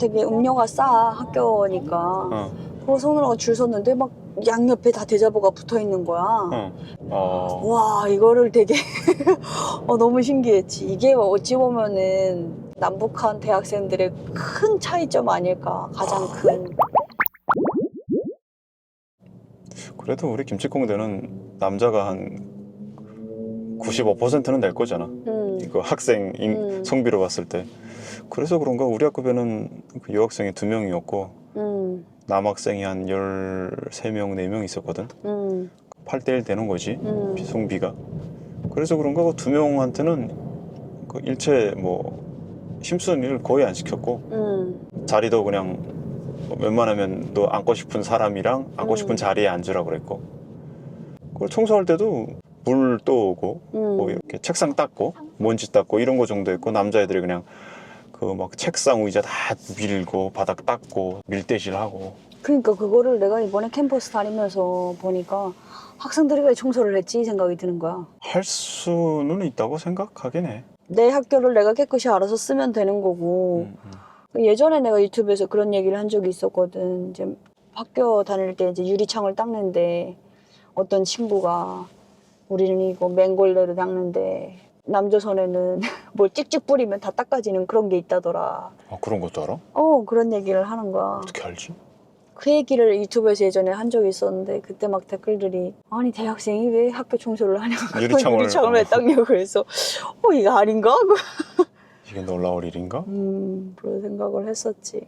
되게 음료가 싸 학교니까 그거 손으로 줄 섰는데 막 양옆에 다 대자보가 붙어 있는 거야. 와 이거를 되게 너무 신기했지. 이게 어찌 보면은 남북한 대학생들의 큰 차이점 아닐까. 가장 큰. 그래도 우리 김치공대는 남자가 한 95%는 낼 거잖아. 이거 학생 성비로 봤을 때. 그래서 그런가 우리 학급에는 그 여학생이 2명이었고 남학생이 한 13명, 4명 있었거든. 8대1 되는 거지, 성비가. 그래서 그런가 그 2명한테는 그 일체 뭐 힘쓰는 일 거의 안 시켰고 자리도 그냥 웬만하면 너 앉고 싶은 사람이랑 앉고 싶은 자리에 앉으라고 그랬고, 그걸 청소할 때도 물 떠오고 뭐 이렇게 책상 닦고 먼지 닦고 이런 거 정도 했고, 남자애들이 그냥 그 막 책상 의자 다 밀고 바닥 닦고 밀대질하고. 그러니까 그거를 내가 이번에 캠퍼스 다니면서 보니까 학생들이 왜 청소를 했지 이 생각이 드는 거야. 할 수는 있다고 생각하긴 해. 내 학교를 내가 깨끗이 알아서 쓰면 되는 거고. 예전에 내가 유튜브에서 그런 얘기를 한 적이 있었거든. 이제 학교 다닐 때 이제 유리창을 닦는데 어떤 친구가 우리는 이거 맹골레로 닦는데 남조선에는 뭘 찍찍 뿌리면 다 닦아지는 그런 게 있다더라. 아, 그런 것도 알아? 그런 얘기를 하는 거야. 어떻게 알지? 그 얘기를 유튜브에서 예전에 한 적이 있었는데 그때 막 댓글들이 아니 대학생이 왜 학교 청소를 하냐고 유리창을 왜 닦냐고 그래서 이거 아닌가? 이게 놀라울 일인가? 그런 생각을 했었지.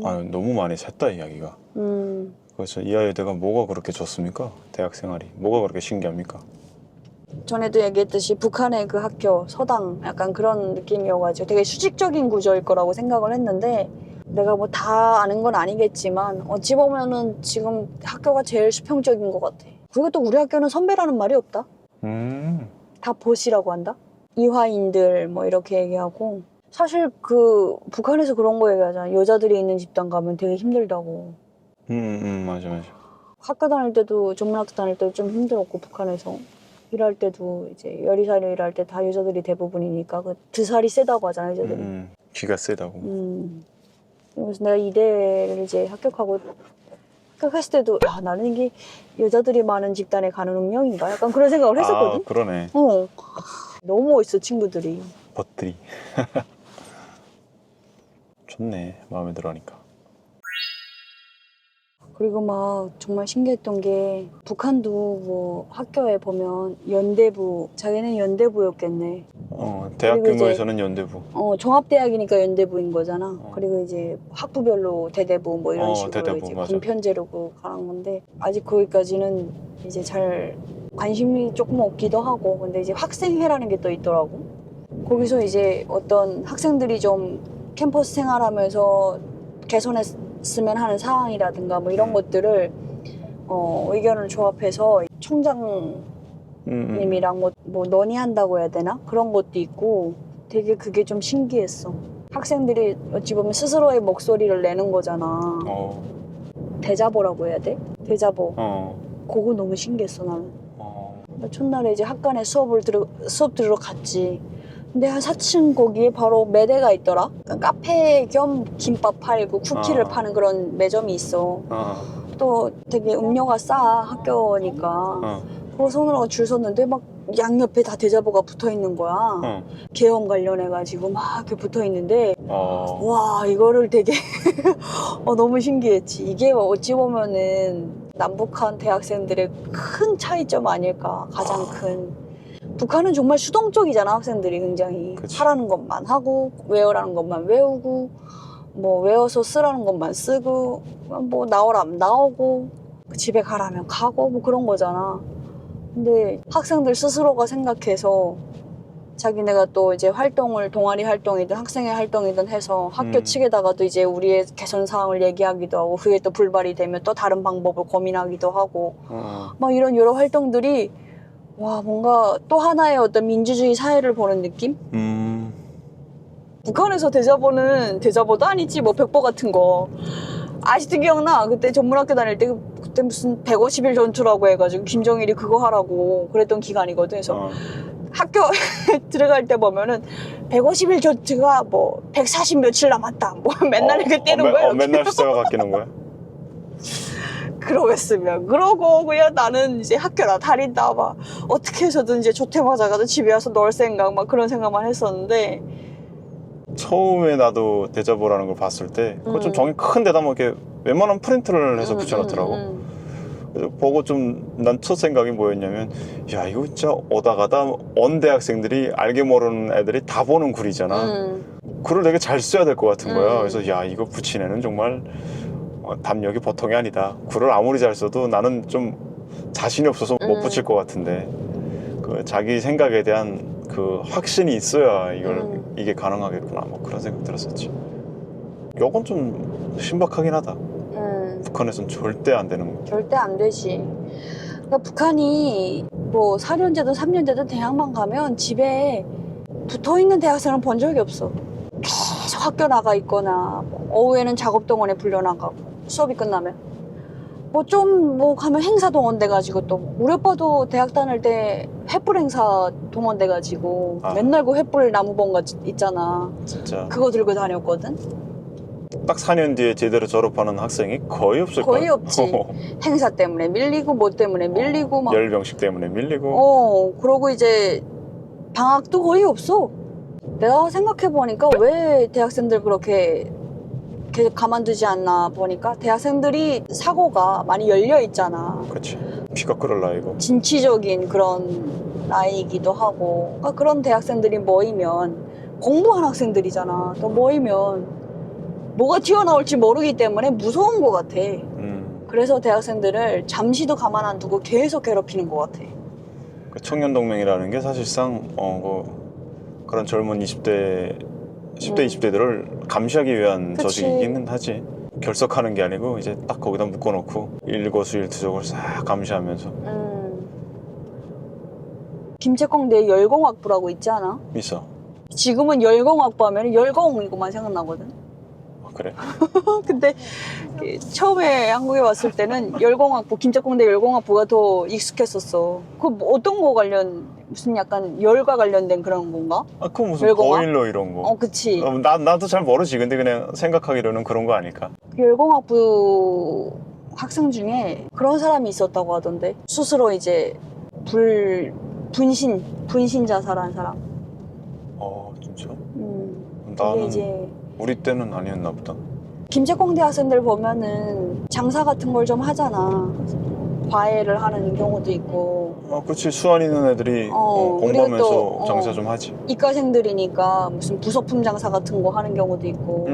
아, 너무 많이 샜다 이야기가. 그래서 이 아이들가 뭐가 그렇게 좋습니까? 대학 생활이 뭐가 그렇게 신기합니까? 전에도 얘기했듯이 북한의 그 학교 서당 약간 그런 느낌이어가지고 되게 수직적인 구조일 거라고 생각을 했는데 내가 뭐 다 아는 건 아니겠지만 어찌 보면은 지금 학교가 제일 수평적인 것 같아. 그리고 또 우리 학교는 선배라는 말이 없다. 다 보시라고 한다. 이화인들 뭐 이렇게 얘기하고, 사실 그 북한에서 그런 거 얘기하잖아. 여자들이 있는 집단 가면 되게 힘들다고. 맞아. 학교 다닐 때도 전문학교 다닐 때도 좀 힘들었고, 북한에서 일할 때도 이제 요리사로 일할 때 다 여자들이 대부분이니까 그 드살이 세다고 하잖아 여자들이. 기가 세다고. 그래서 내가 이대를 이제 합격했을 때도 나는 이게 여자들이 많은 집단에 가는 운명인가 약간 그런 생각을 했었거든. 아, 그러네. 너무 멋있어 친구들이. 벗들이. 좋네, 마음에 들어하니까. 그리고 막 정말 신기했던 게 북한도 뭐 학교에 보면 연대부, 자기는 연대부였겠네. 대학 그리고 규모에서는 이제 연대부. 종합대학이니까 연대부인 거잖아. 그리고 이제 학부별로 대대부 뭐 이런 식으로 대대부, 이제 맞아. 군편제로 가는 건데 아직 거기까지는 이제 잘 관심이 조금 없기도 하고, 근데 이제 학생회라는 게 또 있더라고. 거기서 이제 어떤 학생들이 좀 캠퍼스 생활하면서 개선했으면 하는 사항이라든가 뭐 이런 것들을 의견을 조합해서 총장님이랑 뭐 논의한다고 해야 되나? 그런 것도 있고 되게 그게 좀 신기했어. 학생들이 어찌 보면 스스로의 목소리를 내는 거잖아. 대자보라고 해야 돼? 대자보. 그거 너무 신기했어 나는. 첫날에 이제 학관에 수업 들으러 갔지. 근데 한 4층 거기에 바로 매대가 있더라. 그러니까 카페 겸 김밥 팔고 쿠키를 파는 그런 매점이 있어. 또 되게 음료가 싸 학교니까. 그거 손으로 줄 섰는데 막 양옆에 다 대자보가 붙어 있는 거야. 계엄 관련해가지고 막 이렇게 붙어 있는데 와 이거를 되게 너무 신기했지. 이게 어찌 보면은 남북한 대학생들의 큰 차이점 아닐까. 가장 큰. 북한은 정말 수동적이잖아. 학생들이 굉장히. 그치. 하라는 것만 하고 외우라는 것만 외우고 뭐 외워서 쓰라는 것만 쓰고 뭐 나오라면 나오고 집에 가라면 가고 뭐 그런 거잖아. 근데 학생들 스스로가 생각해서 자기네가 또 이제 동아리 활동이든 학생회 활동이든 해서 학교 측에다가도 이제 우리의 개선 사항을 얘기하기도 하고 그게 또 불발이 되면 또 다른 방법을 고민하기도 하고 막 이런 여러 활동들이 와 뭔가 또 하나의 어떤 민주주의 사회를 보는 느낌? 북한에서 대자보도 아니지 뭐 벽보 같은 거 아직도 기억나. 그때 전문학교 다닐 때 그때 무슨 150일 전투라고 해가지고 김정일이 그거 하라고 그랬던 기간이거든. 그래서 학교 들어갈 때 보면은 150일 조트가 뭐 140 며칠 남았다. 뭐 맨날 이렇게 떼는 거야. 이렇게. 맨날 숫자가 바뀌는 거야? 그러겠으면 그러고 그냥 나는 이제 학교나 다닌다 막 어떻게 해서든 이제 조퇴 맞아가지고 집에 와서 놀 생각 막 그런 생각만 했었는데 처음에 나도 대자보라는 걸 봤을 때 그거 좀 종이 큰 데다 뭐 이렇게 웬만한 프린트를 해서 붙여놨더라고. 그래서 보고 좀 난 첫 생각이 뭐였냐면 야 이거 진짜 오다 가다 언 대학생들이 알게 모르는 애들이 다 보는 글이잖아. 글을 되게 잘 써야 될 것 같은 거야. 그래서 야 이거 붙인 애는 정말 담력이 보통이 아니다. 글을 아무리 잘 써도 나는 좀 자신이 없어서 못 붙일 것 같은데 그 자기 생각에 대한 그 확신이 있어야 이게 가능하겠구나 뭐 그런 생각 들었었지. 요건 좀 신박하긴 하다. 북한에선 절대 안 되는 거. 절대 안 되지. 그러니까 북한이 뭐 4년제든 3년제든 대학만 가면 집에 붙어있는 대학생을 본 적이 없어. 계속 학교 나가 있거나 뭐 오후에는 작업동원에 불려나가고 수업이 끝나면 뭐 좀 뭐 가면 행사 동원돼가지고 또 우리 오빠도 대학 다닐 때 횃불 행사 동원돼가지고 맨날 그 횃불 나무봉 있잖아. 진짜 그거 들고 다녔거든. 딱 4년 뒤에 제대로 졸업하는 학생이 거의 없을 거야. 거의 없지. 행사 때문에 밀리고 뭐 때문에 밀리고 막 열병식 때문에 밀리고. 그러고 이제 방학도 거의 없어. 내가 생각해보니까 왜 대학생들 그렇게 계속 가만두지 않나 보니까 대학생들이 사고가 많이 열려 있잖아. 그렇지. 피가 끓을 나이고. 진취적인 그런 나이이기도 하고. 그러니까 그런 대학생들이 모이면 공부한 학생들이잖아. 또 모이면 뭐가 튀어나올지 모르기 때문에 무서운 것 같아. 그래서 대학생들을 잠시도 가만 안 두고 계속 괴롭히는 것 같아. 그 청년동맹이라는 게 사실상 그런 젊은 10대 20대들을 감시하기 위한 그치. 조직이기는 하지. 결석하는 게 아니고 이제 딱 거기다 묶어놓고 일거수일투족을 싹 감시하면서. 김책공대에 열공학부라고 있지 않아? 있어. 지금은 열공학부 하면 열공이고만 생각나거든. 그래? 근데 처음에 한국에 왔을 때는 열공학부, 김책공대 열공학부가 더 익숙했었어. 그 뭐 어떤 거 무슨 약간 열과 관련된 그런 건가? 그거 무슨 열공학? 보일러 이런 거. 그치. 나도 잘 모르지. 근데 그냥 생각하기로는 그런 거 아닐까? 열공학부 학생 중에 그런 사람이 있었다고 하던데. 스스로 이제 분신 자살한 사람. 진짜? 그게 나는 이제 우리 때는 아니었나 보다. 김책공대 학생들 보면은 장사 같은 걸 좀 하잖아. 과외를 하는 경우도 있고. 그렇지. 수완 있는 애들이 공부하면서 또, 장사 좀 하지. 이과생들이니까 무슨 부속품 장사 같은 거 하는 경우도 있고.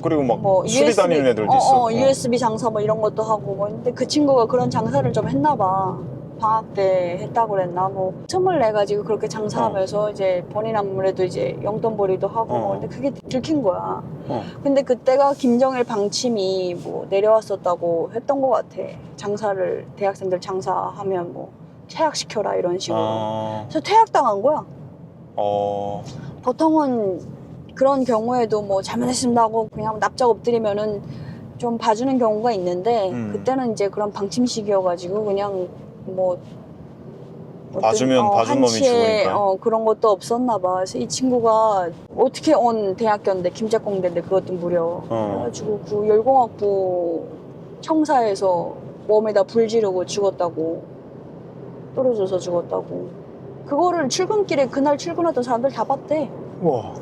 그리고 막 뭐 수리 다니는 애들도 있어. USB 장사 뭐 이런 것도 하고 뭐. 근데 그 친구가 그런 장사를 좀 했나 봐. 방학 때 했다고 그랬나 뭐 틈을 내 가지고 그렇게 장사하면서 이제 본인 아무래도 이제 용돈벌이도 하고 근데 그게 들킨 거야. 근데 그때가 김정일 방침이 뭐 내려왔었다고 했던 것 같아. 장사를 대학생들 장사하면 뭐 퇴학시켜라 이런 식으로. 그래서 퇴학당한 거야. 보통은 그런 경우에도 뭐 잘못했습니다 하고 그냥 납작 엎드리면은 좀 봐주는 경우가 있는데 그때는 이제 그런 방침식이어가지고 그냥 뭐 봐주면 봐준 놈이 죽으니까. 그런 것도 없었나 봐. 그래서 이 친구가 어떻게 온 대학교인데 김책공대인데 그것도 무려 그래가지고 그 열공학부 청사에서 몸에다 불 지르고 죽었다고. 떨어져서 죽었다고. 그거를 출근길에 그날 출근하던 사람들 다 봤대. 와,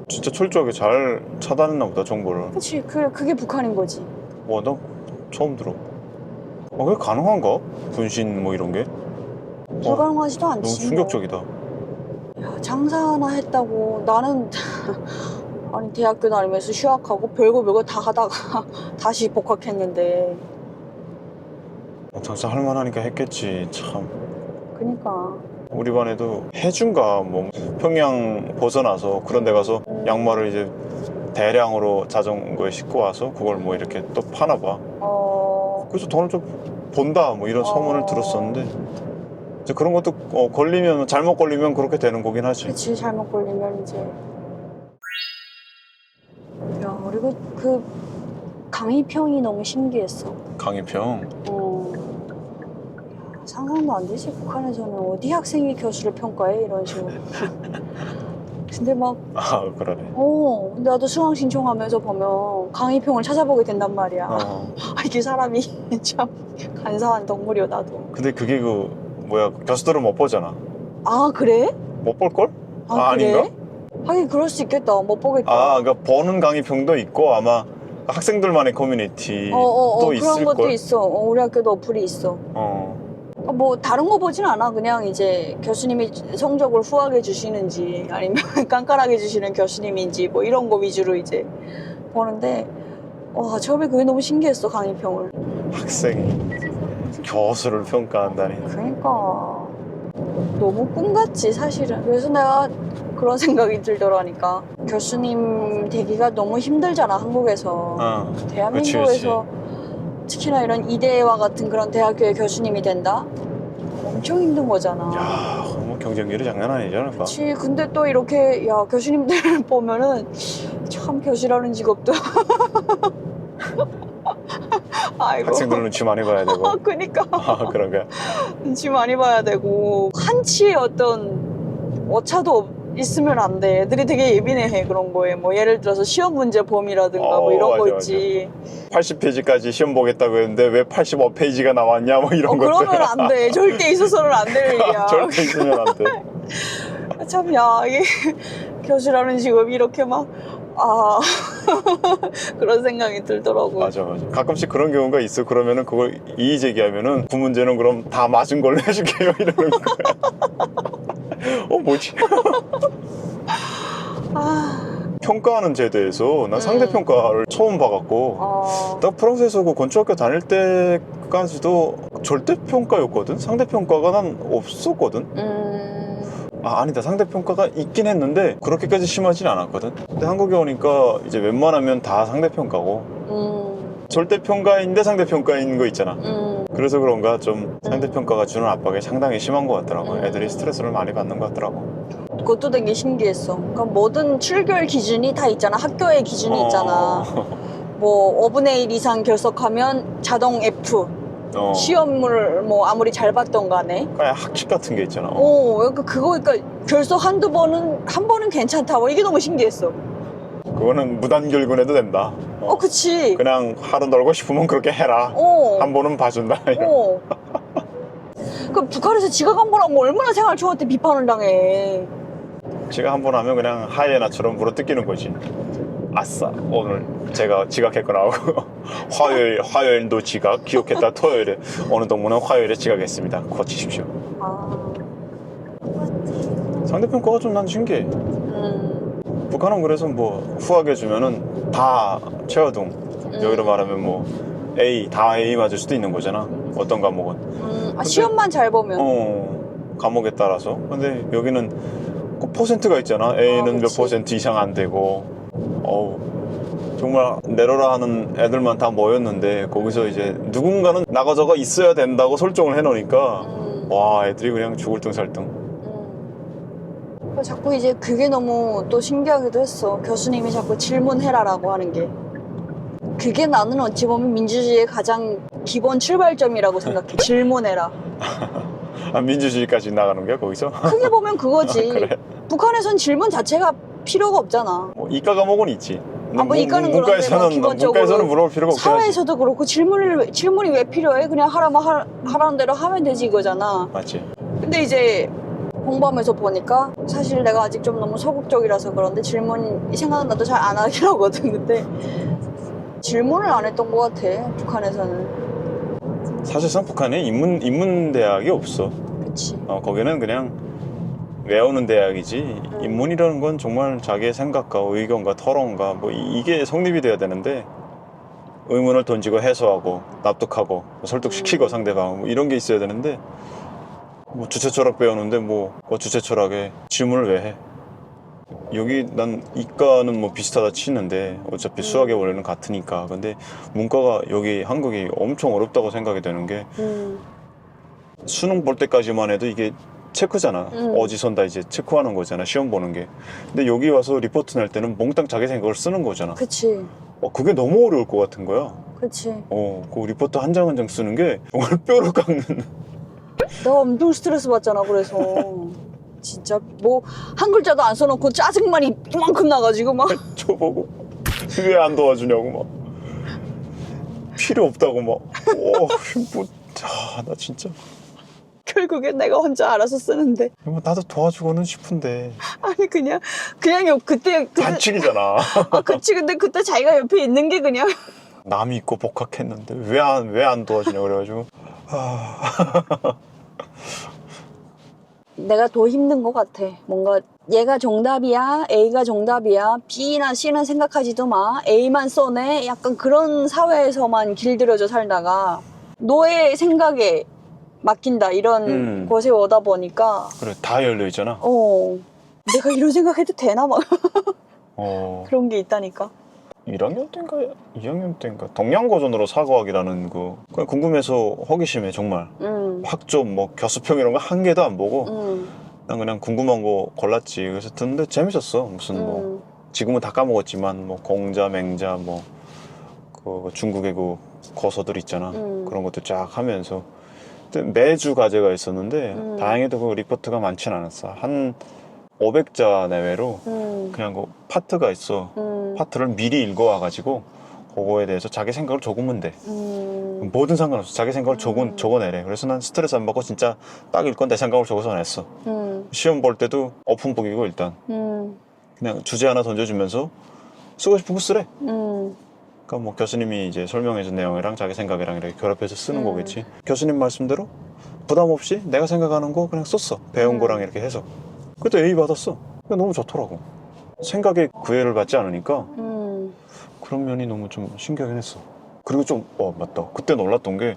진짜 철저하게 잘 차단했나 보다 정보를. 그치. 그게 북한인 거지. 와, 나 처음 들어. 그게 가능한가? 분신 뭐 이런 게? 불가능하지도 너무 않지. 충격적이다. 야, 장사 하나 했다고 나는 아니 대학교 다니면서 휴학하고 별거 다 하다가 다시 복학했는데. 장사 할 만하니까 했겠지. 참. 그니까. 우리 반에도 해준가 뭐 평양 벗어나서 그런 데 가서 양말을 이제 대량으로 자전거에 싣고 와서 그걸 뭐 이렇게 또 파나 봐. 그래서 돈을 좀 본다 뭐 이런 소문을 들었었는데 이제 그런 것도 걸리면 잘못 걸리면 그렇게 되는 거긴 하지. 그치. 잘못 걸리면 이제. 야, 그리고 그 강희평이 너무 신기했어. 강희평. 상상도 안 되지. 북한에서는 어디 학생이 교수를 평가해 이런 식으로. 근데 막 아 그러네. 근데 나도 수강 신청하면서 보면 강의평을 찾아보게 된단 말이야. 이게 사람이 참 간사한 덕물이야 나도. 근데 그게 그 뭐야 교수들은 못 보잖아. 아 그래? 못 볼걸? 그래? 아닌가? 하긴 그럴 수 있겠다. 못 보겠다. 그러니까 보는 강의평도 있고 아마 학생들만의 커뮤니티도 그런 있을 것도 걸. 있어. 우리 학교도 어플이 있어. 뭐 다른 거 보진 않아. 그냥 이제 교수님이 성적을 후하게 주시는지 아니면 깐깐하게 주시는 교수님인지 뭐 이런 거 위주로 이제 보는데 와 처음에 그게 너무 신기했어. 강의평을. 학생이 교수를 평가한다니. 그러니까 너무 꿈같지 사실은. 그래서 내가 그런 생각이 들더라니까. 교수님 되기가 너무 힘들잖아 한국에서. 대한민국에서 특히나 이런 이대와 같은 그런 대학교의 교수님이 된다? 엄청 힘든 거잖아. 야, 뭐 경쟁률이 장난 아니잖아. 그치. 근데 또 이렇게 교수님들 보면은 참 교수라는 직업도 아이고. 학생들 눈치 많이 봐야 되고. 그니까. 그런 거야. 눈치 많이 봐야 되고 한치의 어떤 오차도 있으면 안 돼. 애들이 되게 예민해 그런 거에. 뭐 예를 들어서 시험 문제 범위라든가 뭐 이런 거 있지. 80페이지까지 시험 보겠다고 했는데 왜 85페이지가 나왔냐 뭐 이런 것들. 그러면 안 돼. 절대 있어서는 안 될 일이야. 절대 있으면 안 돼. 참, 이게 교수라는 직업이 이렇게 막 그런 생각이 들더라고. 맞아. 가끔씩 그런 경우가 있어. 그러면은 그걸 이의 제기하면은 그 문제는 그럼 다 맞은 걸로 해줄게요 이러는 거야. 뭐지? 평가하는 제도에서 난 상대평가를 처음 봐갖고 나 프랑스에서 그 건축학교 다닐 때까지도 절대평가였거든? 상대평가가 난 없었거든? 아니다. 상대평가가 있긴 했는데 그렇게까지 심하진 않았거든? 근데 한국에 오니까 이제 웬만하면 다 상대평가고 절대평가인데 상대평가인 거 있잖아. 그래서 그런가 좀 상대평가가 주는 압박이 상당히 심한 것 같더라고. 애들이 스트레스를 많이 받는 것 같더라고. 그것도 되게 신기했어. 그러니까 모든 출결 기준이 다 있잖아. 학교의 기준이 있잖아. 뭐 5분의 1 이상 결석하면 자동 F. 시험을 뭐 아무리 잘 봤던 간에. 그냥 학칙 같은 게 있잖아. 그러니까 결석 한 번은 괜찮다. 이게 너무 신기했어. 그거는 무단결근해도 된다. 그치. 그냥 하루 놀고 싶으면 그렇게 해라. 한 번은 봐준다. 그 북한에서 지각 한 번 하면 얼마나 생활 좋았대 비판을 당해. 지각 한 번 하면 그냥 하이에나처럼 물어뜯기는 거지. 아싸, 오늘 제가 지각했구나 하고 화요일도 지각, 기억했다. 토요일에 어느 동무는 화요일에 지각했습니다. 고치십시오. 상대평가가 좀 난 신기해. 북한은 그래서 뭐 후하게 주면은 다 최하등. 여기로 말하면 뭐 A 다 A 맞을 수도 있는 거잖아. 어떤 과목은. 시험만 잘 보면. 과목에 따라서. 근데 여기는 꼭 퍼센트가 있잖아. A는 몇 퍼센트 이상 안 되고. 정말 내려라 하는 애들만 다 모였는데 거기서 이제 누군가는 나가저가 있어야 된다고 설정을 해놓으니까 와 애들이 그냥 죽을 등 살 등. 자꾸 이제 그게 너무 또 신기하기도 했어. 교수님이 자꾸 질문해라라고 하는 게. 그게 나는 어찌 보면 민주주의의 가장 기본 출발점이라고 생각해. 질문해라. 민주주의까지 나가는 거야 거기서? 크게 보면 그거지. 그래? 북한에선 질문 자체가 필요가 없잖아. 이과 과목은 있지. 이과는 문과에서는 물어볼 필요가 없긴 하지. 사회에서도 그렇고 질문이 왜 필요해? 그냥 하라는 대로 하면 되지 이거잖아. 맞지. 근데 이제 공부하면서 보니까 사실 내가 아직 좀 너무 소극적이라서 그런데 질문이 생각나도 잘 안 하긴 하거든. 근데 질문을 안 했던 것 같아 북한에서는. 사실상 북한에 인문대학이 없어. 그치. 거기는 그냥 외우는 대학이지. 인문이라는 건 정말 자기의 생각과 의견과 토론과 뭐 이게 성립이 돼야 되는데 의문을 던지고 해소하고 납득하고 설득시키고 상대방을 뭐 이런 게 있어야 되는데 뭐 주체철학 배우는데 뭐 주체철학에 질문을 왜 해? 여기 난 이과는 뭐 비슷하다 치는데 어차피 수학의 원리는 같으니까. 근데 문과가 여기 한국이 엄청 어렵다고 생각이 되는 게 수능 볼 때까지만 해도 이게 체크잖아. 어디선다 이제 체크하는 거잖아. 시험 보는 게. 근데 여기 와서 리포트 낼 때는 몽땅 자기 생각을 쓰는 거잖아. 그치. 그게 너무 어려울 것 같은 거야. 그치. 그 리포트 한 장 한 장 쓰는 게 정말 뼈를 깎는 내가 엄청 스트레스 받잖아. 그래서 진짜 뭐 한 글자도 안 써놓고 짜증만이 이만큼 나가지고 막 저보고 왜 안 도와주냐고 막 필요 없다고 막 나 진짜 결국엔 내가 혼자 알아서 쓰는데 뭐 나도 도와주고는 싶은데 아니 그냥 그때 반칙이잖아. 그치 근데 그때 자기가 옆에 있는 게 그냥 남이 있고 복학했는데 왜 안 도와주냐 그래가지고 내가 더 힘든 것 같아. 뭔가 얘가 정답이야, A가 정답이야, B나 C는 생각하지도 마, A만 써내. 약간 그런 사회에서만 길들여져 살다가 너의 생각에 맡긴다 이런 곳에 오다 보니까 그래 다 열려 있잖아. 내가 이런 생각해도 되나 막 그런 게 있다니까. 1학년 때인가 2학년 때인가 동양고전으로 사고학이라는 거 그냥 궁금해서 호기심에 정말 학점 뭐 교수평 이런 거 한 개도 안 보고 난 그냥 궁금한 거 골랐지. 그래서 듣는데 재밌었어. 무슨 뭐 지금은 다 까먹었지만 뭐 공자 맹자 뭐 그 중국의 그 고서들 있잖아. 그런 것도 쫙 하면서 매주 과제가 있었는데 다행히도 그 리포트가 많진 않았어. 한 500자 내외로 그냥 그 파트가 있어. 파트를 미리 읽어와가지고 그거에 대해서 자기 생각을 적으면 돼. 뭐든 상관없어. 자기 생각을 적어내래. 그래서 난 스트레스 안 받고 진짜 딱 읽건 내 생각을 적어서 냈어. 시험 볼 때도 오픈북이고 일단 그냥 주제 하나 던져주면서 쓰고 싶은 거 쓰래. 그러니까 뭐 교수님이 이제 설명해준 내용이랑 자기 생각이랑 이렇게 결합해서 쓰는 거겠지. 교수님 말씀대로 부담 없이 내가 생각하는 거 그냥 썼어. 배운 거랑 이렇게 해서. 그때 A 받았어. 너무 좋더라고. 생각에 구애를 받지 않으니까 그런 면이 너무 좀 신기하긴 했어. 그리고 좀 맞다. 그때 놀랐던 게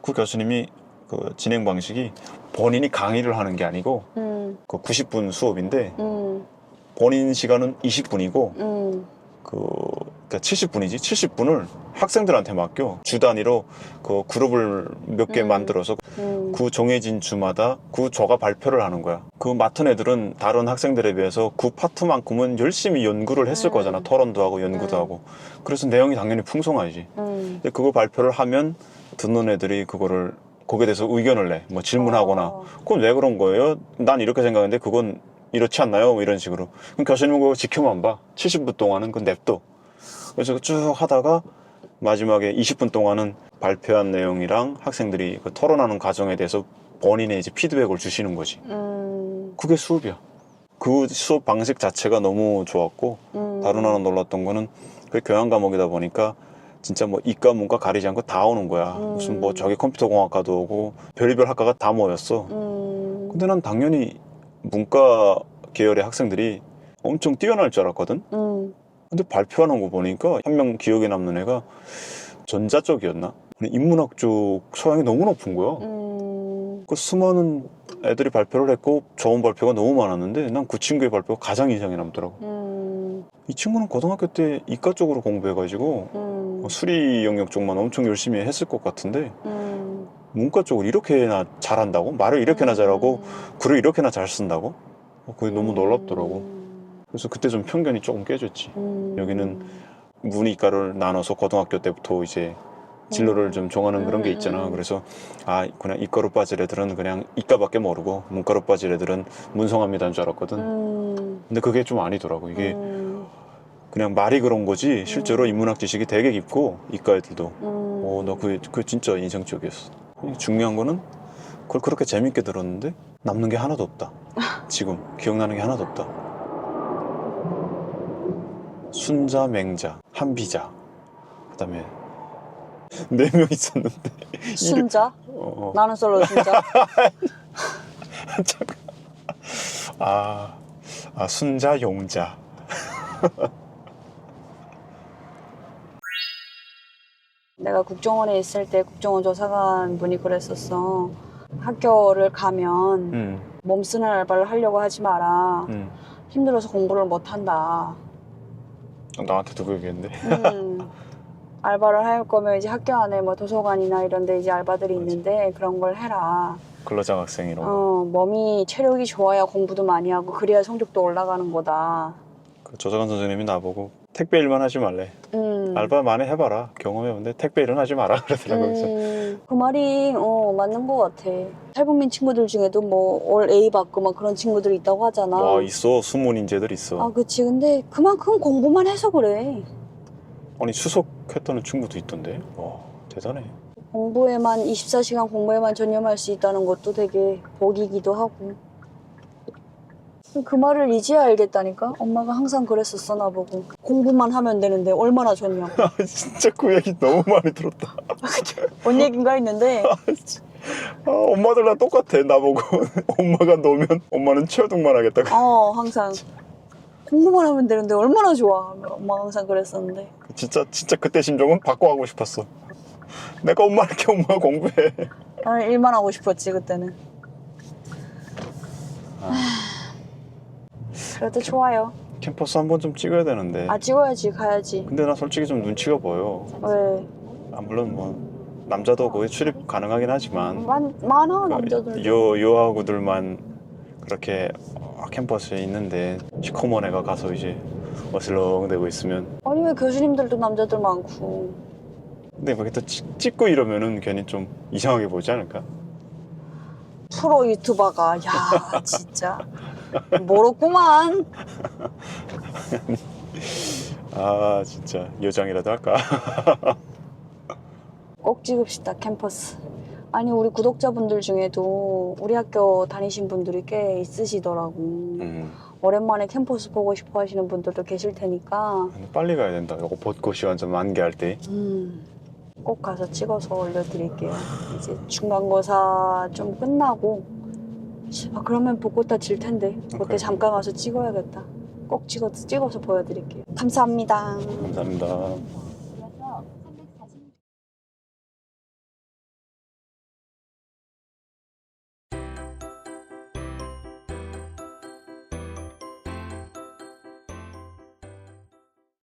그 교수님이 그 진행 방식이 본인이 강의를 하는 게 아니고 그 90분 수업인데 본인 시간은 20분이고 그러니까 70분이지 70분을 학생들한테 맡겨 주 단위로 그 그룹을 몇 개 만들어서 그 정해진 주마다 그 조가 발표를 하는 거야. 그 맡은 애들은 다른 학생들에 비해서 그 파트만큼은 열심히 연구를 했을 거잖아. 토론도 하고 연구도 하고. 그래서 내용이 당연히 풍성하지. 근데 그거 발표를 하면 듣는 애들이 그거를 거기에 대해서 의견을 내. 뭐 질문하거나 그건 왜 그런 거예요? 난 이렇게 생각했는데 그건 이렇지 않나요? 뭐 이런 식으로. 그럼 교수님은 그거 지켜만 봐. 70분 동안은 그건 냅둬. 그래서 쭉 하다가 마지막에 20분 동안은 발표한 내용이랑 학생들이 그 토론하는 과정에 대해서 본인의 이제 피드백을 주시는 거지. 그게 수업이야. 그 수업 방식 자체가 너무 좋았고 다른 하나 놀랐던 거는 그 교양 과목이다 보니까 진짜 뭐 이과 문과 가리지 않고 다 오는 거야. 무슨 뭐 저기 컴퓨터공학과도 오고 별의별 학과가 다 모였어. 근데 난 당연히 문과 계열의 학생들이 엄청 뛰어날 줄 알았거든. 근데 발표하는 거 보니까 한 명 기억에 남는 애가 전자 쪽이었나? 인문학 쪽 소양이 너무 높은 거야. 그 수많은 애들이 발표를 했고 좋은 발표가 너무 많았는데 난 그 친구의 발표가 가장 인상이 남더라고. 이 친구는 고등학교 때 이과 쪽으로 공부해가지고 수리 영역 쪽만 엄청 열심히 했을 것 같은데 문과 쪽을 이렇게나 잘한다고? 말을 이렇게나 잘하고 글을 이렇게나 잘 쓴다고? 그게 너무 놀랍더라고. 그래서 그때 좀 편견이 조금 깨졌지. 여기는 문이과를 나눠서 고등학교 때부터 이제 진로를 좀 정하는 그런 게 있잖아. 그래서 그냥 이과로 빠질 애들은 그냥 이과밖에 모르고 문과로 빠질 애들은 문성합니다인 줄 알았거든. 근데 그게 좀 아니더라고. 이게 그냥 말이 그런 거지 실제로 인문학 지식이 되게 깊고 이과 애들도 나 그게 진짜 인상적이었어. 중요한 거는 그걸 그렇게 재밌게 들었는데 남는 게 하나도 없다. 지금 기억나는 게 하나도 없다. 순자, 맹자, 한비자, 그 다음에 4명 있었는데 순자? 나는 솔로 순자. 잠깐. 순자, 용자. 내가 국정원에 있을 때 국정원 조사관 분이 그랬었어. 학교를 가면 몸 쓰는 알바를 하려고 하지 마라. 힘들어서 공부를 못 한다. 나한테 누구 얘기했는데? 알바를 할 거면 이제 학교 안에 뭐 도서관이나 이런 데 이제 알바들이 있는데 그런 걸 해라. 근로장학생 이런 거. 몸이 체력이 좋아야 공부도 많이 하고 그래야 성적도 올라가는 거다. 그 조사관 선생님이 나보고 택배 일만 하지 말래. 알바 많이 해봐라. 경험해본데 택배 일은 하지 마라 그러더라고. 그래서 그 말이 맞는 것 같아. 탈북민 친구들 중에도 뭐 올 A 받고 막 그런 친구들이 있다고 하잖아. 와, 있어. 숨은 인재들 있어. 아, 그치. 근데 그만큼 공부만 해서 그래. 아니, 수석했다는 친구도 있던데. 와, 대단해. 공부에만 24시간 공부에만 전념할 수 있다는 것도 되게 복이기도 하고. 그 말을 이제야 알겠다니까. 엄마가 항상 그랬었어 나보고. 공부만 하면 되는데 얼마나 좋냐고. 진짜 그 얘기 너무 많이 들었다. 뭔 얘긴가 했는데 엄마들 다 똑같아. 나보고 엄마가 놀면 엄마는 체어둥만 하겠다고. 항상 공부만 하면 되는데 얼마나 좋아. 엄마가 항상 그랬었는데. 진짜 그때 심정은 바꿔하고 싶었어. 내가 엄마한테 엄마 공부해. 나는 일만 하고 싶었지 그때는. 그래도 좋아요. 캠퍼스 한번 좀 찍어야 되는데. 아, 찍어야지. 가야지. 근데 나 솔직히 좀 눈치가 보여. 왜? 물론 뭐 남자도 거기 출입 가능하긴 하지만 많아 남자들. 여하구들만 그렇게 캠퍼스에 있는데 시커먼 애가 가서 이제 어슬렁대고 있으면. 아니 왜 교수님들도 남자들 많고. 근데 막 또 찍고 이러면은 괜히 좀 이상하게 보지 않을까? 프로 유튜버가 야 진짜 모르구만. 아 진짜 여장이라도 할까? 꼭 찍읍시다 캠퍼스. 아니 우리 구독자분들 중에도 우리 학교 다니신 분들이 꽤 있으시더라고. 오랜만에 캠퍼스 보고 싶어 하시는 분들도 계실 테니까 빨리 가야 된다. 이거 벚꽃이 완전 만개할 때. 꼭 가서 찍어서 올려드릴게요. 이제 중간고사 좀 끝나고 그러면 벚꽃 다 질 텐데 그때 오케이. 잠깐 가서 찍어야겠다. 꼭 찍어서 보여드릴게요. 감사합니다. 감사합니다.